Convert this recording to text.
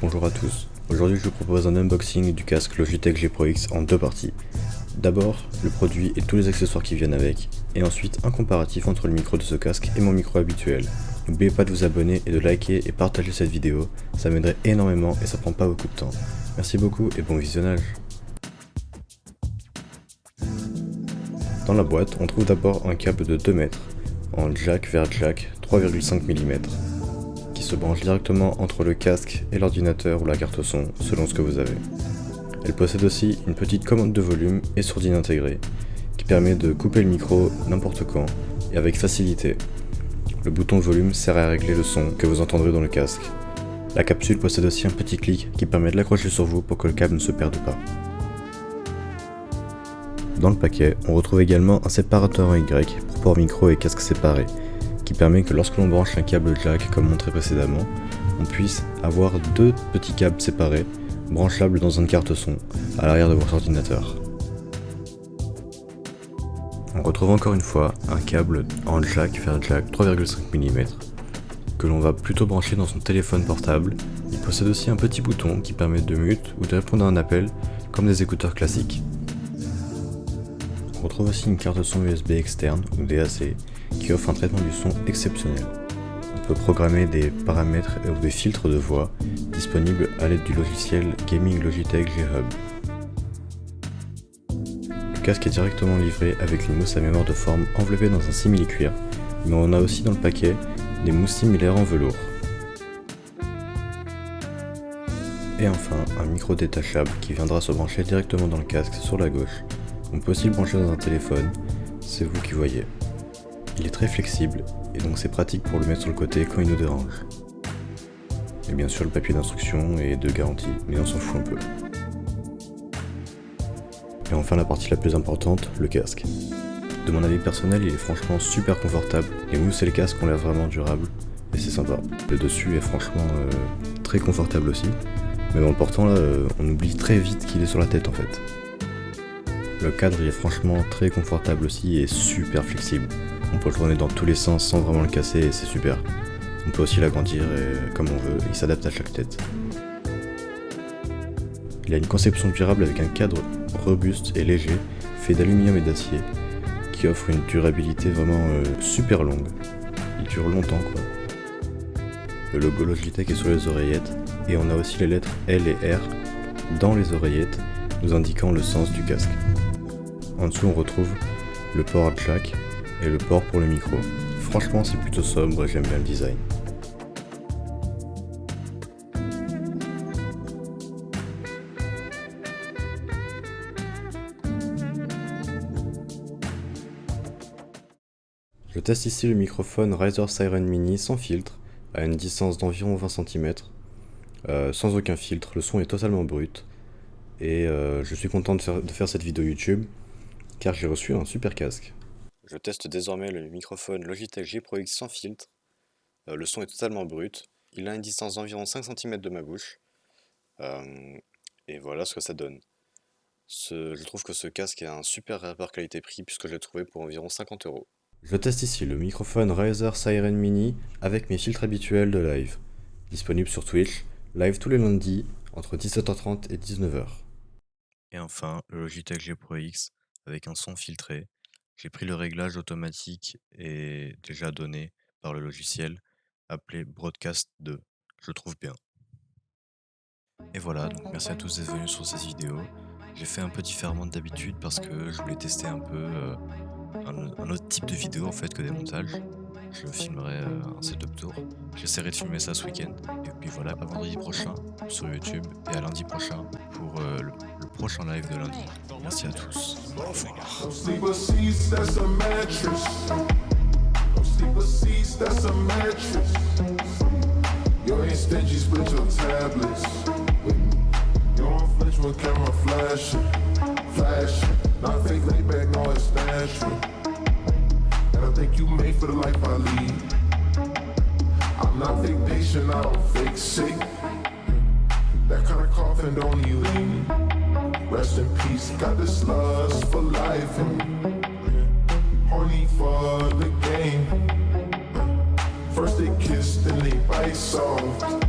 Bonjour à tous, aujourd'hui je vous propose un unboxing du casque Logitech G Pro X en deux parties. D'abord, le produit et tous les accessoires qui viennent avec, et ensuite un comparatif entre le micro de ce casque et mon micro habituel. N'oubliez pas de vous abonner et de liker et partager cette vidéo, ça m'aiderait énormément et ça prend pas beaucoup de temps. Merci beaucoup et bon visionnage. Dans la boîte, on trouve d'abord un câble de 2 mètres, en jack vers jack 3,5 mm, qui se branche directement entre le casque et l'ordinateur ou la carte son, selon ce que vous avez. Elle possède aussi une petite commande de volume et sourdine intégrée, qui permet de couper le micro n'importe quand et avec facilité. Le bouton volume sert à régler le son que vous entendrez dans le casque. La capsule possède aussi un petit clic qui permet de l'accrocher sur vous pour que le câble ne se perde pas. Dans le paquet, on retrouve également un séparateur en Y pour port micro et casque séparés, qui permet que lorsque l'on branche un câble jack comme montré précédemment, on puisse avoir deux petits câbles séparés, branchables dans une carte son, à l'arrière de votre ordinateur. On retrouve encore une fois un câble en jack vers jack 3,5 mm, que l'on va plutôt brancher dans son téléphone portable. Il possède aussi un petit bouton qui permet de mute ou de répondre à un appel, comme des écouteurs classiques. On retrouve aussi une carte son USB externe ou DAC qui offre un traitement du son exceptionnel. On peut programmer des paramètres ou des filtres de voix disponibles à l'aide du logiciel Gaming Logitech G Hub. Le casque est directement livré avec une mousse à mémoire de forme enveloppée dans un simili-cuir, mais on a aussi dans le paquet des mousses similaires en velours. Et enfin, un micro détachable qui viendra se brancher directement dans le casque sur la gauche. On peut aussi le brancher dans un téléphone, c'est vous qui voyez. Il est très flexible et donc c'est pratique pour le mettre sur le côté quand il nous dérange. Et bien sûr le papier d'instruction et de garantie, mais on s'en fout un peu. Et enfin la partie la plus importante, le casque. De mon avis personnel, il est franchement super confortable. Les mousses et le casque ont l'air vraiment durables et c'est sympa. Le dessus est franchement très confortable aussi. Mais en le portant là, on oublie très vite qu'il est sur la tête en fait. Le cadre il est franchement très confortable aussi et super flexible. On peut le tourner dans tous les sens sans vraiment le casser et c'est super. On peut aussi l'agrandir comme on veut, il s'adapte à chaque tête. Il a une conception durable avec un cadre robuste et léger, fait d'aluminium et d'acier, qui offre une durabilité vraiment super longue. Il dure longtemps quoi. Le logo Logitech est sur les oreillettes et on a aussi les lettres L et R dans les oreillettes, nous indiquant le sens du casque. En dessous on retrouve le port jack et le port pour le micro. Franchement c'est plutôt sobre et j'aime bien le design. Je teste ici le microphone Razer Siren Mini sans filtre, à une distance d'environ 20 cm. Sans aucun filtre, le son est totalement brut. Et je suis content de faire cette vidéo YouTube, car j'ai reçu un super casque. Je teste désormais le microphone Logitech G Pro X sans filtre. Le son est totalement brut. Il a une distance d'environ 5 cm de ma bouche. Et voilà ce que ça donne. Je trouve que ce casque est un super rapport qualité-prix puisque je l'ai trouvé pour environ 50 €. Je teste ici le microphone Razer Siren Mini avec mes filtres habituels de live. Disponible sur Twitch, live tous les lundis entre 17h30 et 19h. Et enfin, le Logitech G Pro X avec un son filtré. J'ai pris le réglage automatique et déjà donné par le logiciel appelé Broadcast 2. Je le trouve bien. Et voilà, donc merci à tous d'être venus sur cette vidéo. J'ai fait un peu différemment d'habitude parce que je voulais tester un peu un autre type de vidéo en fait que des montages. Je filmerai un setup tour. J'essaierai de filmer ça ce week-end. Et puis voilà, à vendredi prochain sur YouTube et à lundi prochain pour le prochain live de lundi. Merci à tous. Au revoir. I think you made for the life I lead. I'm not fake patient, I don't fake sick. That kind of coffin don't need lean. Rest in peace, got this lust for life and horny for the game. First they kiss, then they bite soft.